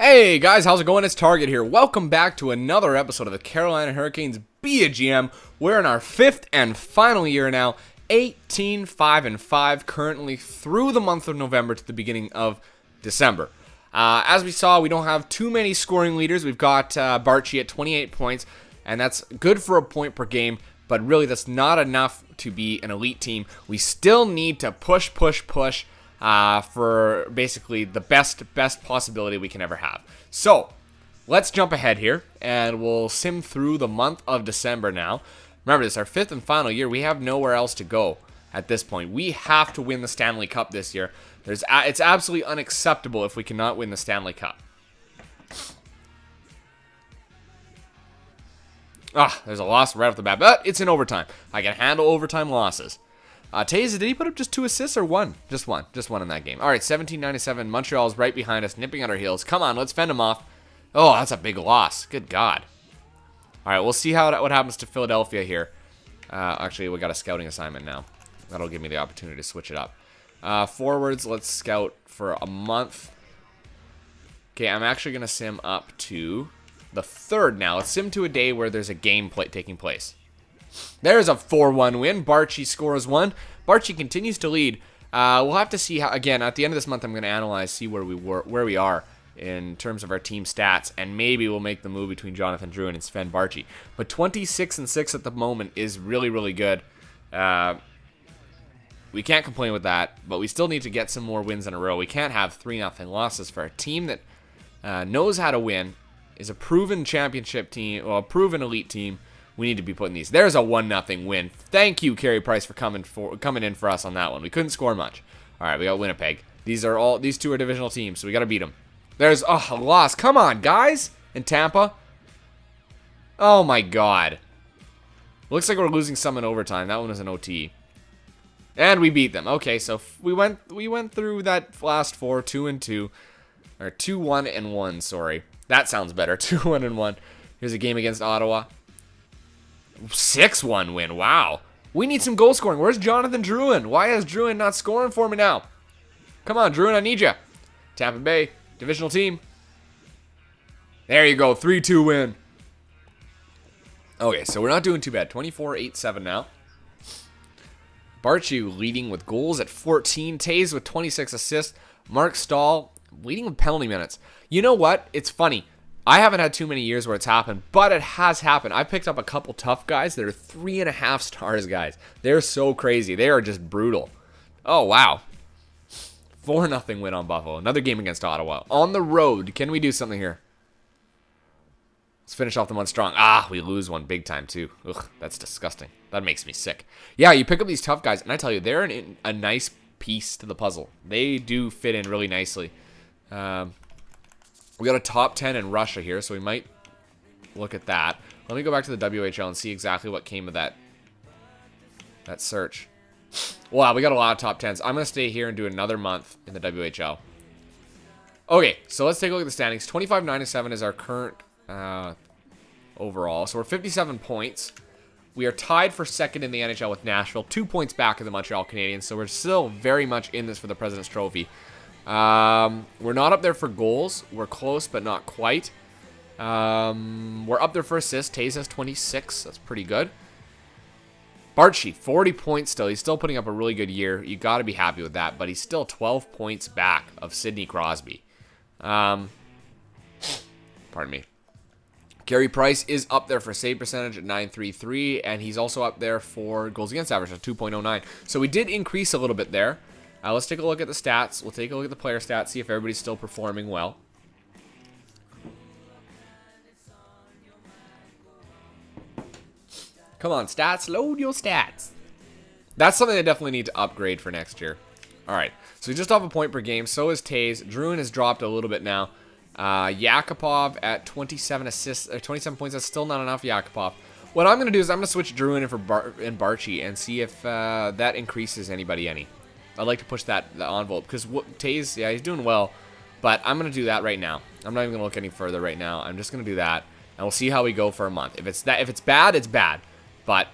Hey guys, how's it going? It's Target here. Welcome back to another episode of the Carolina Hurricanes Be a GM. We're in our fifth and final year now, 18-5-5, currently through the month of November to the beginning of December. As we saw, we don't have too many scoring leaders. We've got Barchi at 28 points, and that's good for a point per game, but really that's not enough to be an elite team. We still need to push for basically the best possibility we can ever have. So, let's jump ahead here, and we'll sim through the month of December now. Remember, this is our fifth and final year. We have nowhere else to go at this point. We have to win the Stanley Cup this year. It's absolutely unacceptable if we cannot win the Stanley Cup. There's a loss right off the bat, but it's in overtime. I can handle overtime losses. Taze, did he put up just 2 assists or one? Just one in that game. All right, 17-97. Montreal's right behind us, nipping at our heels. Come on, let's fend him off. Oh, that's a big loss. Good God. All right, we'll see what happens to Philadelphia here. Actually, we got a scouting assignment now. That'll give me the opportunity to switch it up. Forwards, let's scout for a month. Okay, I'm actually going to sim up to the 3rd now. Let's sim to a day where there's a game taking place. There's a 4-1 win. Barchi scores 1. Barchi continues to lead. We'll have to see how, again, at the end of this month, I'm going to analyze, see where we are in terms of our team stats, and maybe we'll make the move between Jonathan Drouin and Sven Barchi. But 26-6 at the moment is really, really good. We can't complain with that, but we still need to get some more wins in a row. We can't have 3-0 losses for a team that knows how to win, is a proven championship team, well, a proven elite team. We need to be putting these. There's a 1-0 win. Thank you, Carey Price, for coming in for us on that one. We couldn't score much. All right, we got Winnipeg. These two are divisional teams, so we got to beat them. There's a loss. Come on, guys. In Tampa. Oh my God. Looks like we're losing some in overtime. That one was an OT. And we beat them. Okay, so we went through that last 4, 2-2, or 2-1-1. Sorry, that sounds better. 2-1-1. Here's a game against Ottawa. 6-1 win. Wow. We need some goal scoring. Where's Jonathan Drouin? Why is Drouin not scoring for me now? Come on, Drouin, I need you. Tampa Bay, divisional team. There you go. 3-2 win. Okay, so we're not doing too bad. 24-8-7 now. Barchi leading with goals at 14. Taze with 26 assists. Mark Stahl leading with penalty minutes. You know what? It's funny. I haven't had too many years where it's happened, but it has happened. I picked up a couple tough guys that are 3.5 stars guys. They're so crazy. They are just brutal. Oh, wow. 4-0 win on Buffalo. Another game against Ottawa. On the road. Can we do something here? Let's finish off the month strong. We lose one big time too. Ugh, that's disgusting. That makes me sick. Yeah, you pick up these tough guys, and I tell you, they're a nice piece to the puzzle. They do fit in really nicely. We got a top 10 in Russia here, so we might look at that. Let me go back to the WHL and see exactly what came of that search. Wow, we got a lot of top 10s. I'm going to stay here and do another month in the WHL. Okay, so let's take a look at the standings. 25-97 is our current overall. So we're 57 points. We are tied for 2nd in the NHL with Nashville. 2 points back of the Montreal Canadiens, so we're still very much in this for the President's Trophy. We're not up there for goals. We're close, but not quite. We're up there for assists. Taze has 26. That's pretty good. Barchi, 40 points still. He's still putting up a really good year. You got to be happy with that, but he's still 12 points back of Sidney Crosby. Pardon me. Carey Price is up there for save percentage at 9.33, and he's also up there for goals against average at 2.09. So we did increase a little bit there. Let's take a look at the stats. We'll take a look at the player stats, see if everybody's still performing well. Come on, stats. Load your stats. That's something I definitely need to upgrade for next year. All right, so he's just off a point per game. So is Taze. Drouin has dropped a little bit now. Yakupov at 27 assists, or 27 points. That's still not enough, Yakupov. What I'm going to do is I'm going to switch Drouin in for Barchi and see if that increases anybody any. I'd like to push the envelope because Taze, yeah, he's doing well, but I'm going to do that right now. I'm not even going to look any further right now. I'm just going to do that, and we'll see how we go for a month. If it's bad, it's bad, but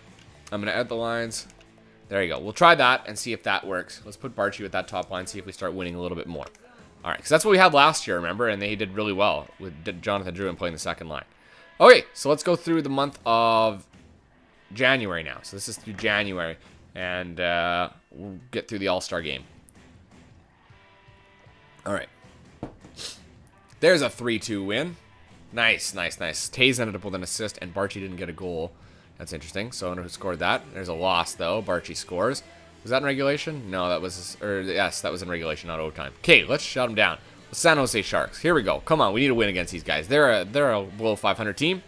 I'm going to add the lines. There you go. We'll try that and see if that works. Let's put Barchi with that top line, see if we start winning a little bit more. All right, because that's what we had last year, remember? And they did really well with Jonathan Drouin playing the second line. Okay, so let's go through the month of January now. So this is through January, and we'll get through the All-Star game. All right. There's a 3-2 win. Nice, nice, nice. Taze ended up with an assist, and Barchi didn't get a goal. That's interesting. So I wonder who scored that. There's a loss, though. Barchi scores. Was that in regulation? No, that was... yes, that was in regulation, not overtime. Okay, let's shut them down. The San Jose Sharks. Here we go. Come on, we need to win against these guys. They're a below 500 team.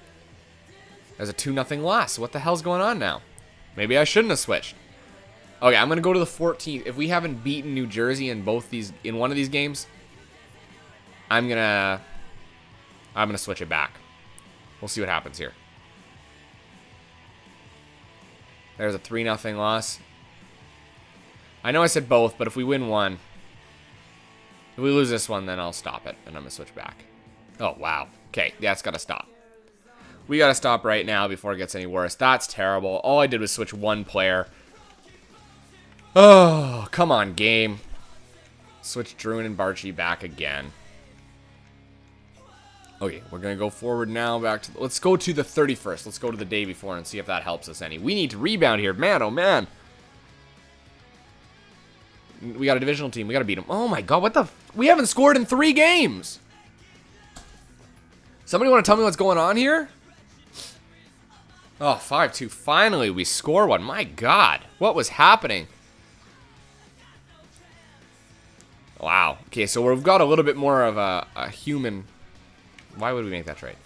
There's a 2-0 loss. What the hell's going on now? Maybe I shouldn't have switched. Okay, I'm going to go to the 14th. If we haven't beaten New Jersey in one of these games, I'm going to switch it back. We'll see what happens here. There's a 3-0 loss. I know I said both, but if we win one, if we lose this one, then I'll stop it, and I'm going to switch back. Oh, wow. Okay, that's got to stop. We got to stop right now before it gets any worse. That's terrible. All I did was switch one player. Oh, come on, game. Switch Drouin and Barchi back again. Okay, we're going to go forward now back to... Let's go to the 31st. Let's go to the day before and see if that helps us any. We need to rebound here. Man, oh, man. We got a divisional team. We got to beat them. Oh, my God. What the... We haven't scored in 3 games. Somebody want to tell me what's going on here? Oh, 5-2. Finally, we score one. My God. What was happening? Wow. Okay, so we've got a little bit more of a human... Why would we make that trade?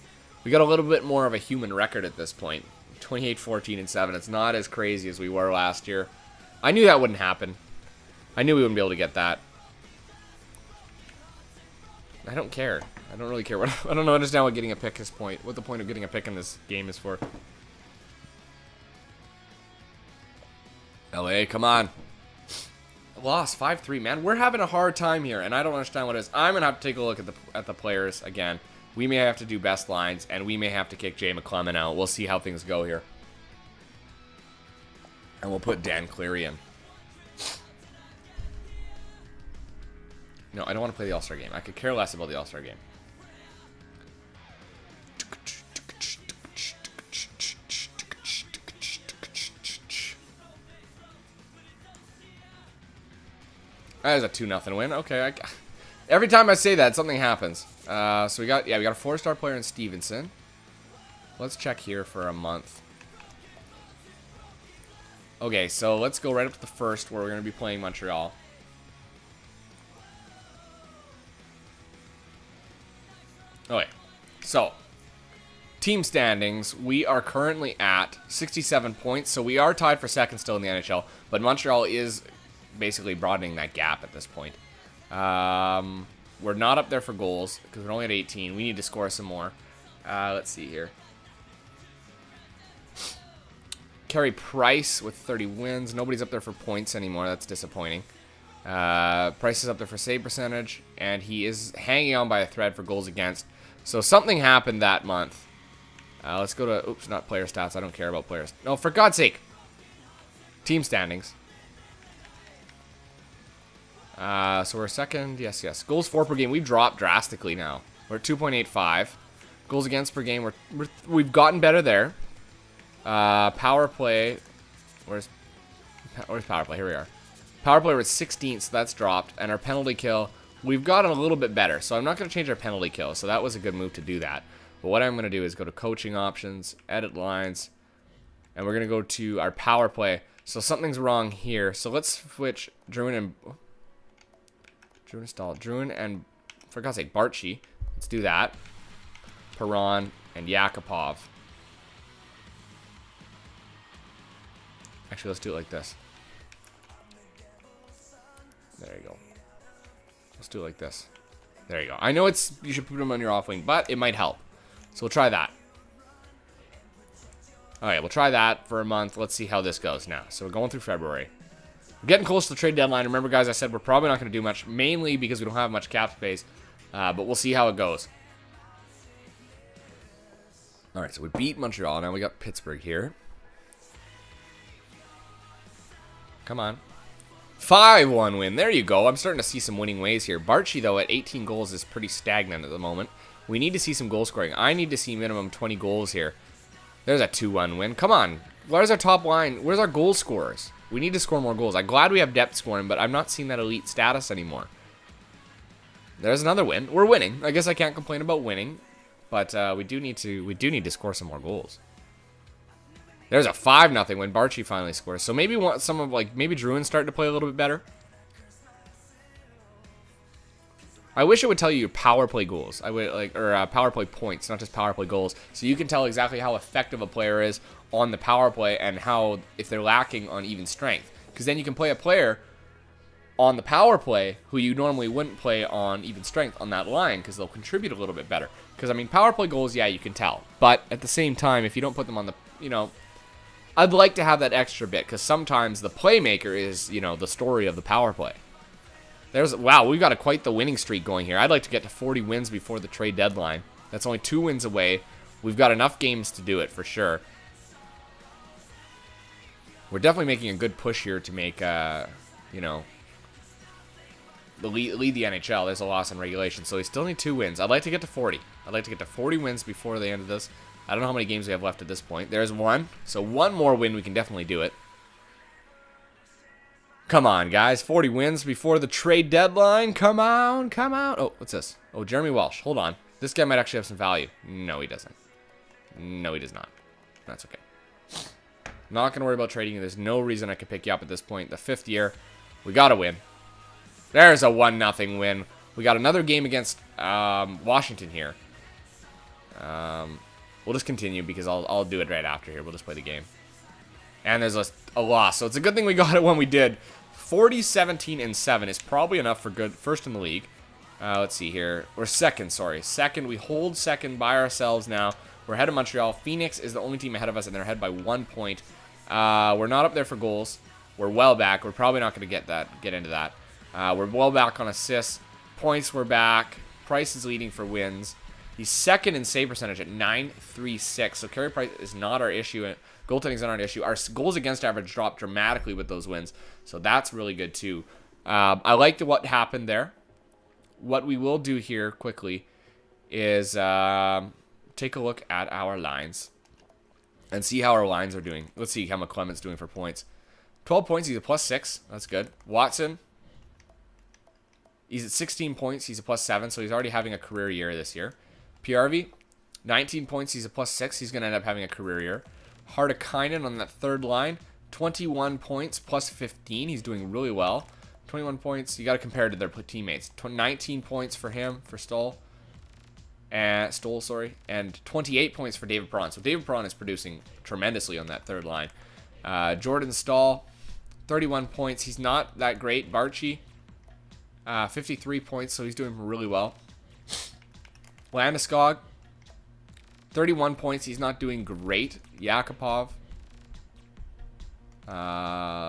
We got a little bit more of a human record at this point. 28, 14, and 7. It's not as crazy as we were last year. I knew that wouldn't happen. I knew we wouldn't be able to get that. I don't care. I don't really care. I don't understand what getting a pick is point. What the point of getting a pick in this game is for. LA, come on. Lost 5-3, man. We're having a hard time here, and I don't understand what it is. I'm gonna have to take a look at the players again. We may have to do best lines, and we may have to kick Jay McClement out. We'll see how things go here. And we'll put Dan Cleary in. No, I don't want to play the All-Star game. I could care less about the All-Star game. That is a 2-0 win. Okay, every time I say that, something happens. So we got a 4-star player in Stevenson. Let's check here for a month. Okay, so let's go right up to the first where we're going to be playing Montreal. Okay, so team standings, we are currently at 67 points, so we are tied for second still in the NHL, but Montreal is basically broadening that gap at this point. We're not up there for goals because we're only at 18. We need to score some more. Let's see here. Carey Price with 30 wins. Nobody's up there for points anymore. That's disappointing. Price is up there for save percentage, and he is hanging on by a thread for goals against. So something happened that month. Let's go to... Oops, not player stats. I don't care about players. No, for God's sake. Team standings. So we're second. Yes, yes. Goals for per game. We've dropped drastically now. We're at 2.85. Goals against per game. We've gotten better there. Power play. Where's power play? Here we are. Power play was 16th, so that's dropped. And our penalty kill, we've gotten a little bit better. So I'm not going to change our penalty kill. So that was a good move to do that. But what I'm going to do is go to coaching options, edit lines, and we're going to go to our power play. So something's wrong here. So let's switch Drouin and, for God's sake, Barchi. Let's do that. Perron and Yakupov. Actually, let's do it like this. There you go. Let's do it like this. There you go. I know you should put them on your off wing, but it might help. So we'll try that. Alright, we'll try that for a month. Let's see how this goes now. So we're going through February. We're getting close to the trade deadline. Remember, guys, I said we're probably not going to do much, mainly because we don't have much cap space. But we'll see how it goes. Alright, so we beat Montreal. Now we got Pittsburgh here. Come on. 5-1 win. There you go. I'm starting to see some winning ways here. Barchi, though, at 18 goals is pretty stagnant at the moment. We need to see some goal scoring. I need to see minimum 20 goals here. There's a 2-1 win. Come on. Where's our top line? Where's our goal scorers? We need to score more goals. I'm glad we have depth scoring, but I'm not seeing that elite status anymore. There's another win. We're winning. I guess I can't complain about winning, but we do need to score some more goals. There's a 5-0 when Barchi finally scores. So maybe maybe Druin's starting to play a little bit better. I wish it would tell you your power play goals. Power play points, not just power play goals. So you can tell exactly how effective a player is on the power play and how if they're lacking on even strength. Because then you can play a player on the power play who you normally wouldn't play on even strength on that line because they'll contribute a little bit better. Because I mean, power play goals, yeah, you can tell. But at the same time, if you don't put them on the, I'd like to have that extra bit because sometimes the playmaker is, the story of the power play. Wow, we've got quite the winning streak going here. I'd like to get to 40 wins before the trade deadline. That's only 2 wins away. We've got enough games to do it for sure. We're definitely making a good push here to make, lead the NHL. There's a loss in regulation, so we still need 2 wins. I'd like to get to 40. I'd like to get to 40 wins before the end of this. I don't know how many games we have left at this point. There's 1, so 1 more win, we can definitely do it. Come on, guys. 40 wins before the trade deadline. Come on, come on. Oh, what's this? Oh, Jeremy Welsh. Hold on. This guy might actually have some value. No, he doesn't. No, he does not. That's okay. Not going to worry about trading you. There's no reason I could pick you up at this point. The 5th year. We got to win. There's a 1-0 win. We got another game against Washington here. We'll just continue because I'll do it right after here. We'll just play the game. And there's a loss. So it's a good thing we got it when we did. 40-17-7 is probably enough for good. First in the league. Let's see here. We're second, sorry. Second. We hold second by ourselves now. We're ahead of Montreal. Phoenix is the only team ahead of us, and they're ahead by 1 point. We're not up there for goals. We're well back. We're probably not going to get into that. We're well back on assists. Points, we're back. Price is leading for wins. He's second in save percentage at .936. So carry price is not our issue. Goaltending is not our issue. Our goals against average dropped dramatically with those wins. So that's really good too. I liked what happened there. What we will do here quickly is take a look at our lines and see how our lines are doing. Let's see how McClement's doing for points. 12 points. He's a +6. That's good. Watson. He's at 16 points. He's a +7. So he's already having a career year this year. PRV, 19 points. He's a +6. He's going to end up having a career year. Hardakainen on that third line, 21 points, +15. He's doing really well. 21 points. You got to compare to their teammates. 19 points for him, for Stoll. And 28 points for David Perron. So David Perron is producing tremendously on that third line. Jordan Stahl, 31 points. He's not that great. Barchi, 53 points, so he's doing really well. Landeskog, 31 points. He's not doing great. Yakupov,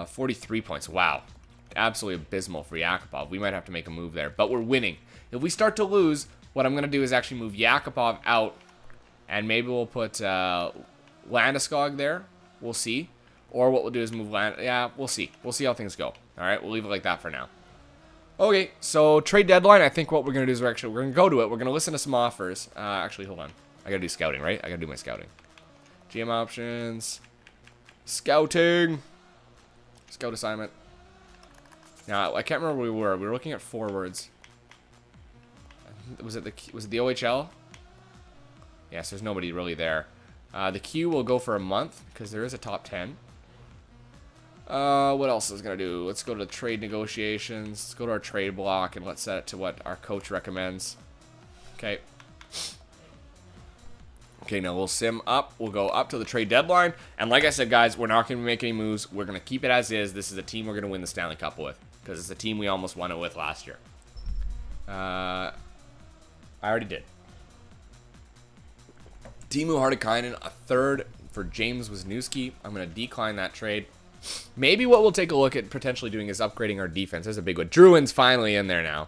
43 points. Wow. Absolutely abysmal for Yakupov. We might have to make a move there, but we're winning. If we start to lose, what I'm going to do is actually move Yakupov out, and maybe we'll put Landeskog there. We'll see. Or what we'll do is move yeah, we'll see. We'll see how things go. All right, we'll leave it like that for now. Okay, so trade deadline, I think what we're going to do is we're going to go to it. We're going to listen to some offers. Actually, hold on. I got to do scouting, right? I got to do my scouting. GM options. Scouting. Scout assignment. Now, I can't remember where we were. We were looking at forwards. Was it the OHL? Yes, there's nobody really there. The Q will go for a month because there is a top 10. What else is going to do? Let's go to the trade negotiations. Let's go to our trade block and let's set it to what our coach recommends. Okay. Okay, now we'll sim up. We'll go up to the trade deadline. And like I said, guys, we're not going to make any moves. We're going to keep it as is. This is a team we're going to win the Stanley Cup with because it's a team we almost won it with last year. I already did. Timu Hardakainen, a third for James Wisniewski. I'm going to decline that trade. Maybe what we'll take a look at potentially doing is upgrading our defense. There's a big one. Druin's finally in there now.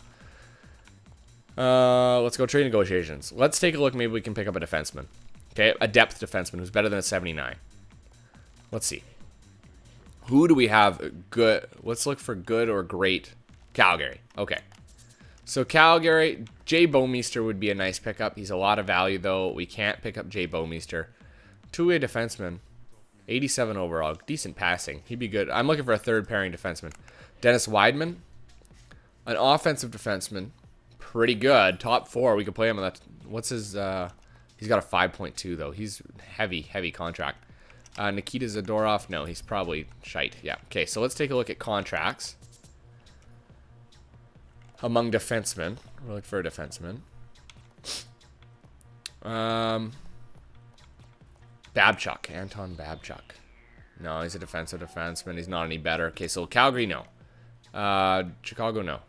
Let's go trade negotiations. Let's take a look. Maybe we can pick up a defenseman. Okay, a depth defenseman who's better than a 79. Let's see. Who do we have good? Let's look for good or great. Calgary. Okay. So Calgary, Jay Bouwmeester would be a nice pickup. He's a lot of value, though. We can't pick up Jay Bouwmeester. Two-way defenseman. 87 overall. Decent passing. He'd be good. I'm looking for a third pairing defenseman. Dennis Wideman. An offensive defenseman. Pretty good. Top 4. We could play him on that. What's his... he's got a 5.2, though. He's heavy contract. Nikita Zadorov. No, he's probably shite. Yeah. Okay, so let's take a look at contracts. Among defensemen. We're looking for a defenseman. Babchuk. Anton Babchuk. No, he's a defensive defenseman. He's not any better. Okay, so Calgary, no. Chicago, no.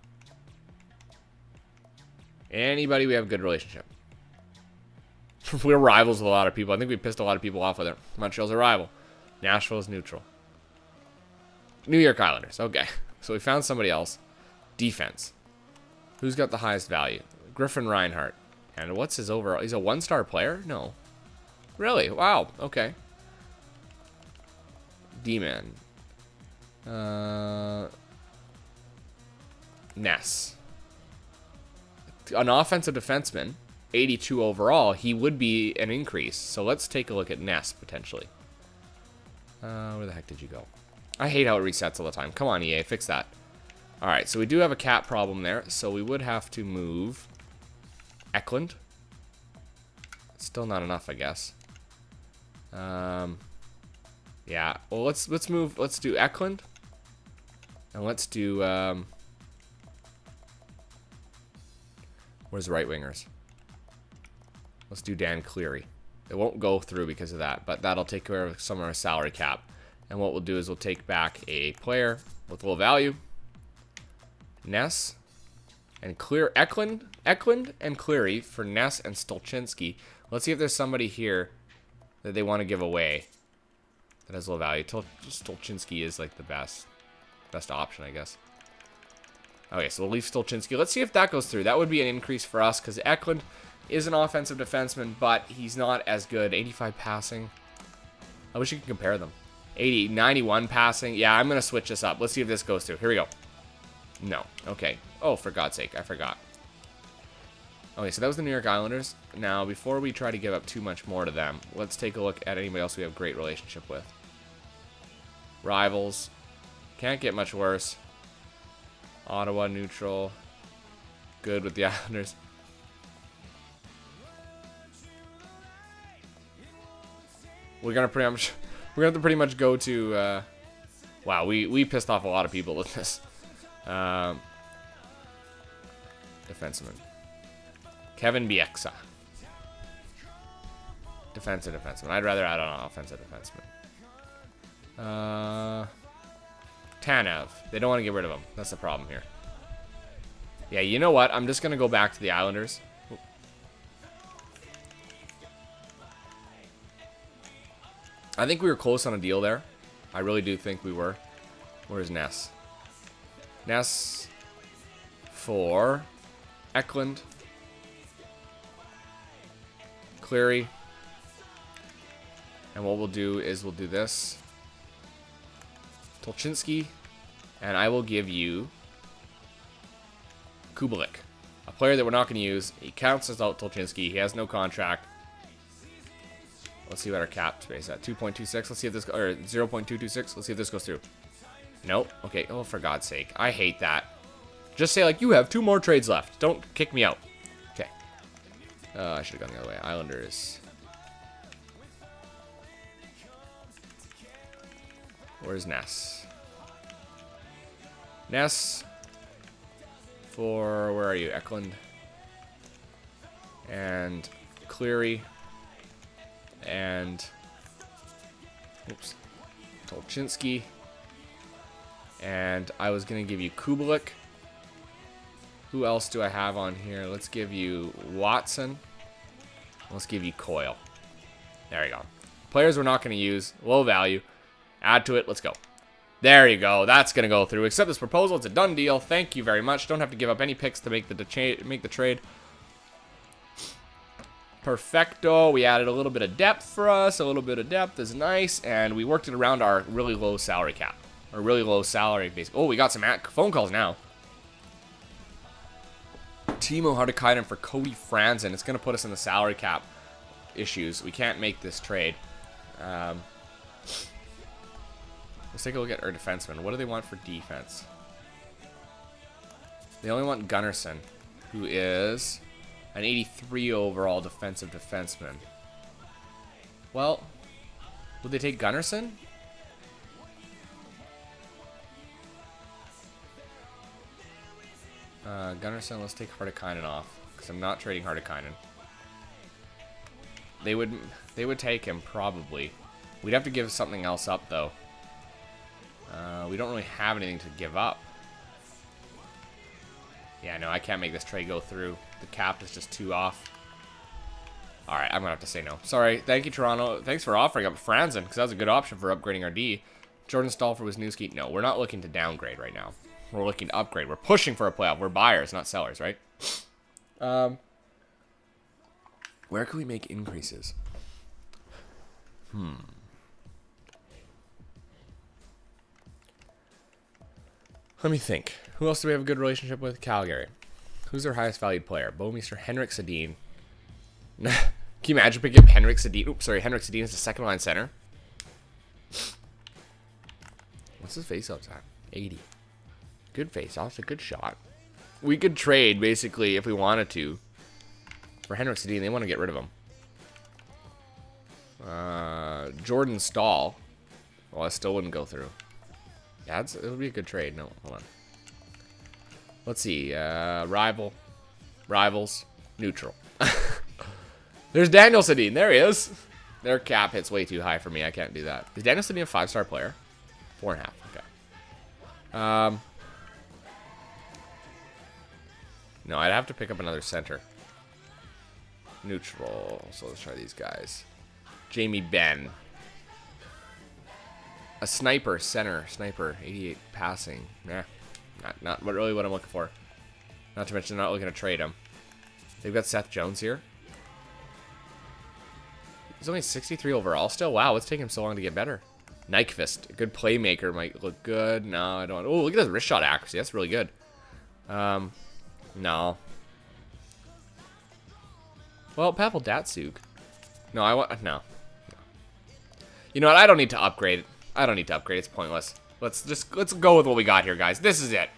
Anybody we have a good relationship. We're rivals with a lot of people. I think we pissed a lot of people off with it. Montreal's a rival. Nashville's neutral. New York Islanders. Okay. So we found somebody else. Defense. Who's got the highest value? Griffin Reinhart. And what's his overall? He's a 1-star player? No. Really? Wow. Okay. D-man. Ness. An offensive defenseman. 82 overall. He would be an increase. So let's take a look at Ness, potentially. Where the heck did you go? I hate how it resets all the time. Come on, EA. Fix that. Alright, so we do have a cap problem there. So we would have to move Eklund. Still not enough, I guess. Yeah. Well, let's do Eklund. And let's do where's the right wingers? Let's do Dan Cleary. It won't go through because of that, but that'll take care of some of our salary cap. And what we'll do is we'll take back a player with low value. Ness and Eklund and Cleary for Ness and Stolchinski. Let's see if there's somebody here that they want to give away that has low value. Stolchinski is like the best option, I guess. Okay, so we'll leave Stolchinski. Let's see if that goes through. That would be an increase for us because Eklund is an offensive defenseman, but he's not as good. 85 passing. I wish you could compare them. 91 passing. Yeah, I'm going to switch this up. Let's see if this goes through. Here we go. No. Okay. Oh, for God's sake. I forgot. Okay, so that was the New York Islanders. Now, before we try to give up too much more to them, let's take a look at anybody else we have a great relationship with. Rivals. Can't get much worse. Ottawa, neutral. Good with the Islanders. We're gonna have to pretty much go to wow, we pissed off a lot of people with this. Defenseman. Kevin Bieksa. Defensive defenseman. I'd rather add on an offensive defenseman. Tanev. They don't want to get rid of him. That's the problem here. Yeah, you know what? I'm just going to go back to the Islanders. I think we were close on a deal there. I really do think we were. Where's Ness? Ness for Eklund. Cleary. And what we'll do is we'll do this. Tolchinski. And I will give you Kubalik. A player that we're not going to use. He counts as out Tolchinski. He has no contract. Let's see what our cap space is at. 2.26. Let's see if this... Or 0.226. Let's see if this goes through. Nope. Okay. Oh, for God's sake. I hate that. Just say, like, you have 2 more trades left. Don't kick me out. Okay. I should have gone the other way. Islanders. Where's Ness? Ness for... Where are you? Eklund. And Cleary. And... Oops. Tolchinski. And I was going to give you Kubalik. Who else do I have on here? Let's give you Watson. Let's give you Coyle. There you go. Players we're not going to use. Low value. Add to it. Let's go. There you go. That's going to go through. Accept this proposal. It's a done deal. Thank you very much. Don't have to give up any picks to make the trade. Perfecto. We added a little bit of depth for us. A little bit of depth is nice. And we worked it around our really low salary cap. Or really low salary base. Oh, we got some phone calls now. Timo Hartikainen for Cody Franzen. It's going to put us in the salary cap issues. We can't make this trade. Let's take a look at our defensemen. What do they want for defense? They only want Gunnarsson, who is an 83 overall defensive defenseman. Well, would they take Gunnarsson? Gunnarsson, let's take Hartikainen off, because I'm not trading Hartikainen. They would take him, probably. We'd have to give something else up, though. We don't really have anything to give up. Yeah, no, I can't make this trade go through. The cap is just too off. Alright, I'm going to have to say no. Sorry. Thank you, Toronto. Thanks for offering up Franzen, because that was a good option for upgrading our D. Jordan Stahl for Wisniewski. No, we're not looking to downgrade right now. We're looking to upgrade. We're pushing for a playoff. We're buyers, not sellers, right? Where can we make increases? Let me think. Who else do we have a good relationship with? Calgary. Who's our highest valued player? Bouwmeester, Henrik Sedin. Can you imagine picking up Henrik Sedin? Oops, sorry. Henrik Sedin is the second line center. What's his face-offs at? 80. Good face-offs. A good shot. We could trade, basically, if we wanted to. For Henrik Sedin, they want to get rid of him. Jordan Stahl. Well, that still wouldn't go through. Yeah, it would be a good trade. No, hold on. Let's see. Rivals. Neutral. There's Daniel Sedin. There he is. Their cap hits way too high for me. I can't do that. Is Daniel Sedin a 5-star player? 4.5. Okay. No, I'd have to pick up another center. Neutral. So let's try these guys. Jamie Benn. A sniper, center, sniper, 88 passing. Nah, not really what I'm looking for. Not to mention, not looking to trade him. They've got Seth Jones here. He's only 63 overall still. Wow, what's taking him so long to get better? Nyquist, a good playmaker, might look good. No, I don't. Oh, look at his wrist shot accuracy. That's really good. No. Well, Pavel Datsyuk. No, I want no. You know what? I don't need to upgrade. I don't need to upgrade. It's pointless. Let's go with what we got here, guys. This is it.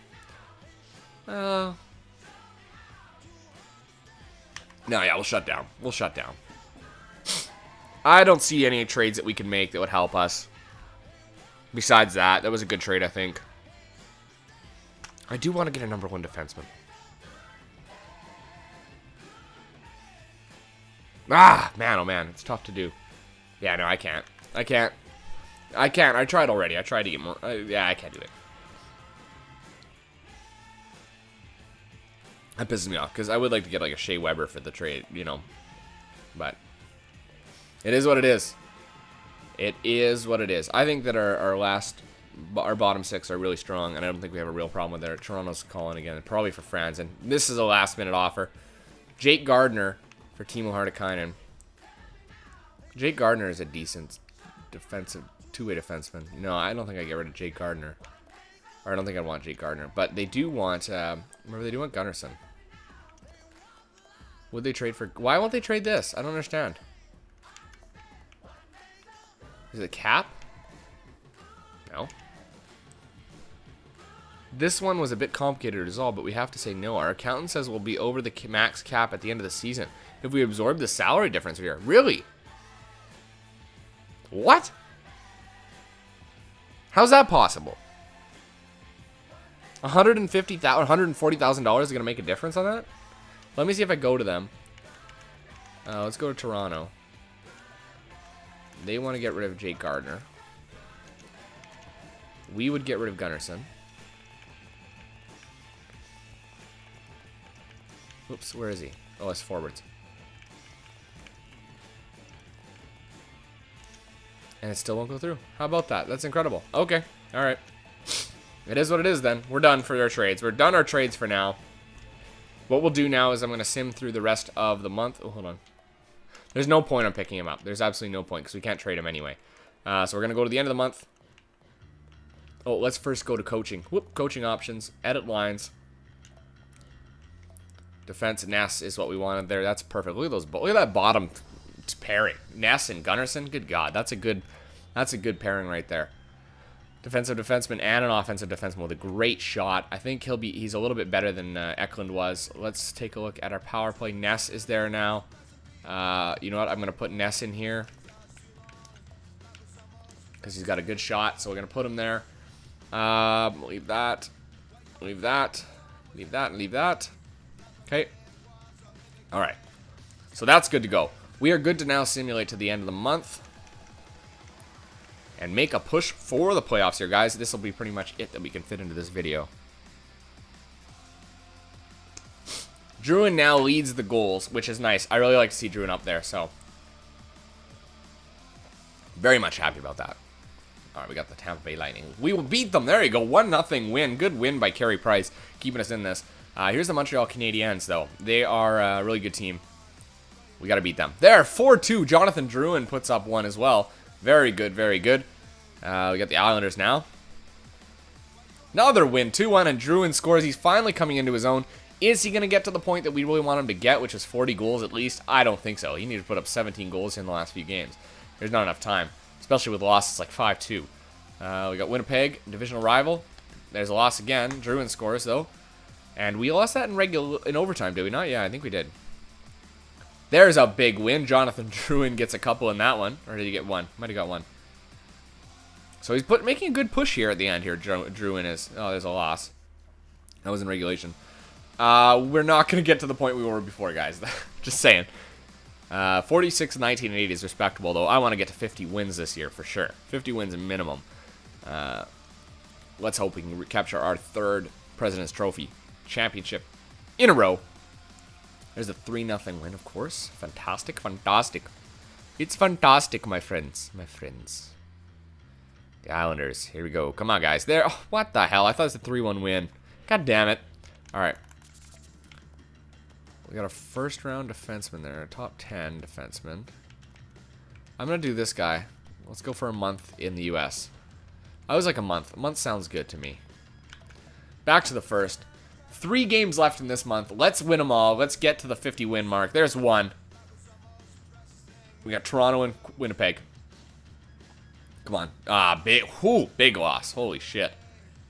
No, yeah, we'll shut down. We'll shut down. I don't see any trades that we can make that would help us. Besides that, that was a good trade, I think. I do want to get a number 1 defenseman. Ah, man, oh man, it's tough to do. Yeah, no, I can't. I tried already. I tried to get more. Yeah, I can't do it. That pisses me off, because I would like to get like a Shea Weber for the trade, you know. But it is what it is. It is what it is. I think that our bottom 6 are really strong, and I don't think we have a real problem with it. Toronto's calling again, probably for Franzen. This is a last-minute offer. Jake Gardner for Timo Hartikainen. Jake Gardner is a decent defensive two-way defenseman. No, I don't think I get rid of Jake Gardner. Or I don't think I want Jake Gardner. But they do want, remember, they do want Gunnarsson. Would they trade for... Why won't they trade this? I don't understand. Is it cap? No. This one was a bit complicated to resolve, but we have to say no. Our accountant says we'll be over the max cap at the end of the season if we absorb the salary difference here. Really? What? How's that possible? $140,000 is going to make a difference on that? Let me see if I go to them. Let's go to Toronto. They want to get rid of Jake Gardner. We would get rid of Gunnarsson. Oops, where is he? Oh, it's forwards. And it still won't go through. How about that? That's incredible. Okay. All right. It is what it is then. We're done for our trades. We're done our trades for now. What we'll do now is I'm going to sim through the rest of the month. Oh, hold on. There's no point on picking him up. There's absolutely no point because we can't trade him anyway. So we're going to go to the end of the month. Oh, let's first go to coaching. Whoop, coaching options. Edit lines. Defense Ness is what we wanted there. That's perfect. Look at those. Look at that bottom pairing. Ness and Gunnarsson. Good God, that's a good pairing right there. Defensive defenseman and an offensive defenseman with a great shot. I think he's a little bit better than Eklund was. Let's take a look at our power play. Ness is there now. You know what? I'm gonna put Ness in here because he's got a good shot. So we're gonna put him there. Leave that. Leave that. Leave that. And leave that. Okay. All right. So that's good to go. We are good to now simulate to the end of the month and make a push for the playoffs here, guys. This will be pretty much it that we can fit into this video. Druin now leads the goals, which is nice. I really like to see Druin up there, so very much happy about that. All right, we got the Tampa Bay Lightning. We will beat them. There you go. 1-0 win. Good win by Carey Price, keeping us in this. Here's the Montreal Canadiens, though. They are a really good team. We got to beat them. There, 4-2. Jonathan Drouin puts up one as well. Very good, very good. We got the Islanders now. Another win, 2-1, and Drouin scores. He's finally coming into his own. Is he going to get to the point that we really want him to get, which is 40 goals at least? I don't think so. He needs to put up 17 goals in the last few games. There's not enough time, especially with losses like 5-2. We got Winnipeg, divisional rival. There's a loss again. Drouin scores, though. And we lost that in overtime, did we not? Yeah, I think we did. There's a big win. Jonathan Drouin gets a couple in that one. Or did he get one? Might have got one. So he's making a good push here at the end here, Drouin is. Oh, there's a loss. That was in regulation. We're not going to get to the point we were before, guys. Just saying. 46, 19, and 80 is respectable, though. I want to get to 50 wins this year, for sure. 50 wins minimum. Let's hope we can capture our third President's Trophy championship in a row. There's a 3-0 win, of course. Fantastic, fantastic. It's fantastic, my friends. My friends. The Islanders. Here we go. Come on, guys. There. Oh, what the hell? I thought it was a 3-1 win. God damn it. All right. We got a first-round defenseman there. A top 10 defenseman. I'm going to do this guy. Let's go for a month in the U.S. I was like a month. A month sounds good to me. Back to the first. 3 games left in this month. Let's win them all. Let's get to the 50-win mark. There's one. We got Toronto and Winnipeg. Come on. Big loss. Holy shit.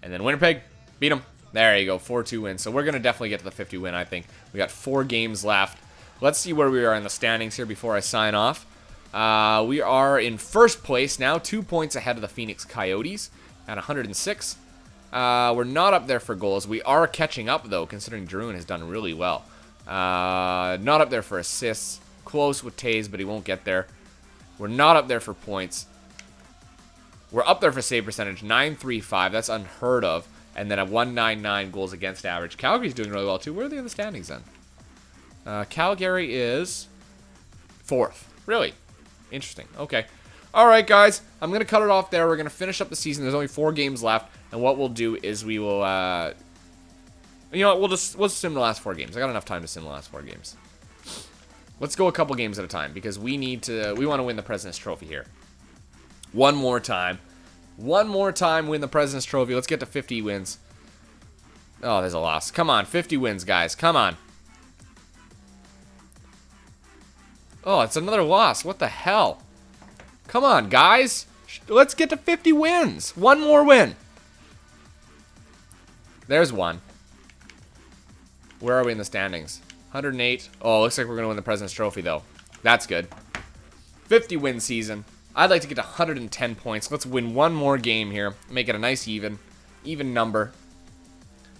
And then Winnipeg, beat them. There you go. 4-2 win. So we're going to definitely get to the 50 win, I think. We got 4 games left. Let's see where we are in the standings here before I sign off. We are in first place now, 2 points ahead of the Phoenix Coyotes at 106. We're not up there for goals. We are catching up, though, considering Drouin has done really well. Not up there for assists. Close with Taze, but he won't get there. We're not up there for points. We're up there for save percentage, 935. That's unheard of. And then a 199 goals against average. Calgary's doing really well, too. Where are they in the standings, then? Calgary is 4th. Really? Interesting. Okay. All right, guys. I'm going to cut it off there. We're going to finish up the season. There's only 4 games left. And what we'll do is we will, you know what? We'll sim the last 4 games. I got enough time to sim the last 4 games. Let's go a couple games at a time because we want to win the President's Trophy here. One more time. One more time, win the President's Trophy. Let's get to 50 wins. Oh, there's a loss. Come on, 50 wins, guys. Come on. Oh, it's another loss. What the hell? Come on, guys. Let's get to 50 wins. One more win. There's one. Where are we in the standings? 108. Oh, looks like we're going to win the President's Trophy, though. That's good. 50 win season. I'd like to get to 110 points. Let's win one more game here. Make it a nice even number.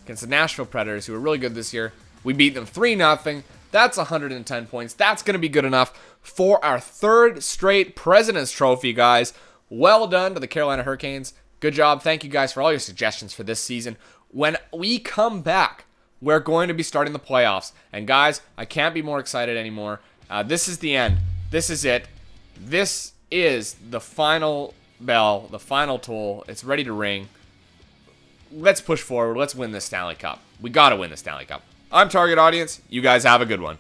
Against the Nashville Predators, who are really good this year. We beat them 3-0. That's 110 points. That's going to be good enough for our 3rd straight President's Trophy, guys. Well done to the Carolina Hurricanes. Good job. Thank you guys for all your suggestions for this season. When we come back, we're going to be starting the playoffs. And guys, I can't be more excited anymore. This is the end. This is it. This is the final bell, the final toll. It's ready to ring. Let's push forward. Let's win this Stanley Cup. We got to win the Stanley Cup. I'm Target Audience. You guys have a good one.